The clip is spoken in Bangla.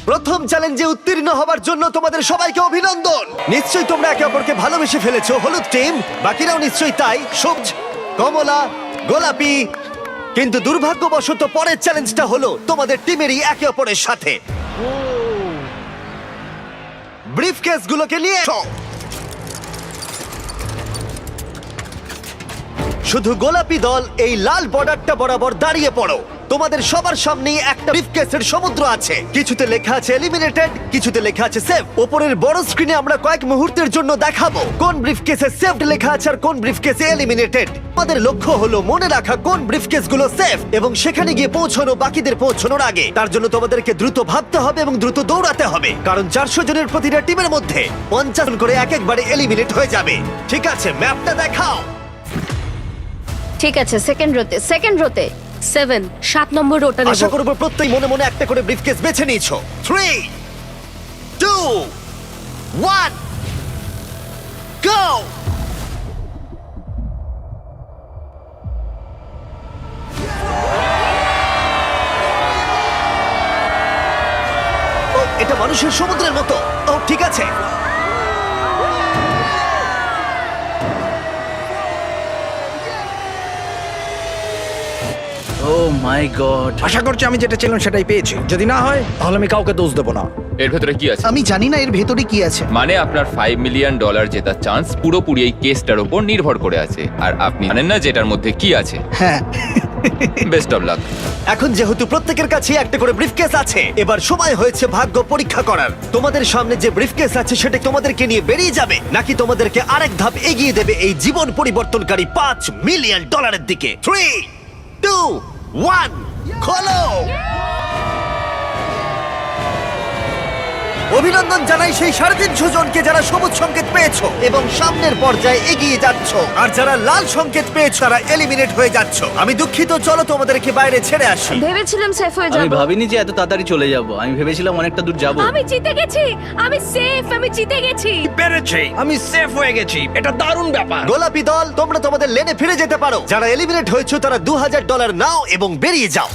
প্রথম চ্যালেঞ্জে উত্তীর্ণ হবার জন্য তোমাদের সবাইকে অভিনন্দন। নিশ্চয়ই তোমরা একে অপরকে ভালোবেসে ফেলেছো। হলুদ টিম, বাকিরাও নিশ্চয়ই তাই। সবুজ, কমলা, গোলাপি। কিন্তু দুর্ভাগ্যবশত পরের চ্যালেঞ্জটা হলো তোমাদের টিমেরই একে অপরের সাথে। ব্রিফকেসগুলোকে নিয়ে এসো। শুধু গোলাপি দল এই লাল বর্ডারটা বরাবর দাঁড়িয়ে পড়ো। তোমাদের সবার সামনেই একটা ব্রিফকেসের সমুদ্র আছে। কিছুতে লেখা আছে এলিমিনেটেড, কিছুতে লেখা আছে সেফ। উপরের বড় স্ক্রিনে আমরা কয়েক মুহূর্তের জন্য দেখাবো কোন ব্রিফকেসে সেফড লেখা আছে আর কোন ব্রিফকেসে এলিমিনেটেড। আমাদের লক্ষ্য হলো মনে রাখা কোন ব্রিফকেসগুলো সেফ এবং সেখানে গিয়ে পৌঁছানো বাকিদের পৌঁছানোর আগে। তার জন্য তোমাদেরকে দ্রুত ভাবতে হবে এবং দ্রুত দৌড়াতে হবে, কারণ 400 জনের প্রতিটা টিমের মধ্যে 50 জন করে এক একবারে এলিমিনেট হয়ে যাবে। ঠিক আছে, ম্যাপটা দেখাও। ঠিক আছে, সেকেন্ড রোতে 7 নম্বর রোটা আশা নেব। করবো প্রত্যেক মনে মনে একটা করে ব্রিফকেস বেছে নিয়েছো। 3, 2, 1, গো! ও, এটা মানুষের সমুদ্রের মতো। ও, ঠিক আছে। ও মাই গড, আশা করছি আমি যেটা ছিলাম সেটাই পেয়েছি। যদি না হয় তাহলে আমি কাউকে দোষ দেবো না। এর ভেতরে কি আছে? আমি জানি না এর ভেতরে কি আছে। মানে আপনার $5 মিলিয়ন জেতার চান্স পুরোপুরি এই কেসটার উপর নির্ভর করে আছে, আর আপনি জানেন না যেটার মধ্যে কি আছে। হ্যাঁ, বেস্ট অফ লাক। এখন যেহেতু প্রত্যেকের কাছে একটা করে ব্রিফকেস আছে, এবার সময় হয়েছে ভাগ্য পরীক্ষা করার। তোমাদের সামনে যে ব্রিফকেস আছে সেটা তোমাদেরকে নিয়ে বেরিয়ে যাবে, নাকি তোমাদেরকে আরেক ধাপ এগিয়ে দেবে এই জীবন পরিবর্তনকারী $5 মিলিয়ন দিকে। 3, 2, 1, খোলো! অভিনন্দন জানাই সেই 350 জনকে যারা সবুজ সংকেত পেয়েছো এবং সামনের পর্যায়ে এগিয়ে যাচ্ছ, আর যারা লাল সংকেত পেয়েছো তারা এলিমিনেট হয়ে যাচ্ছ। আমি দুঃখিত, চলো তোমাদেরকে বাইরে ছেড়ে আসি। ভেবেছিলাম সেফ হয়ে আমি যাব। ভাবিনি যে এত তাড়াতাড়ি চলে যাব। আমি ভেবেছিলাম অনেকটা দূর যাব। আমি জিতে গেছি, আমি সেফ, আমি জিতে গেছি। পেরেছি, আমি সেফ হয়ে গেছি। এটা দারুণ ব্যাপার। গোলাপি দল, তোমরা তোমাদের লেনে ফিরে যেতে পারো। যারা এলিমিনেট হয়েছো তারা $2000 নাও এবং বেরিয়ে যাও।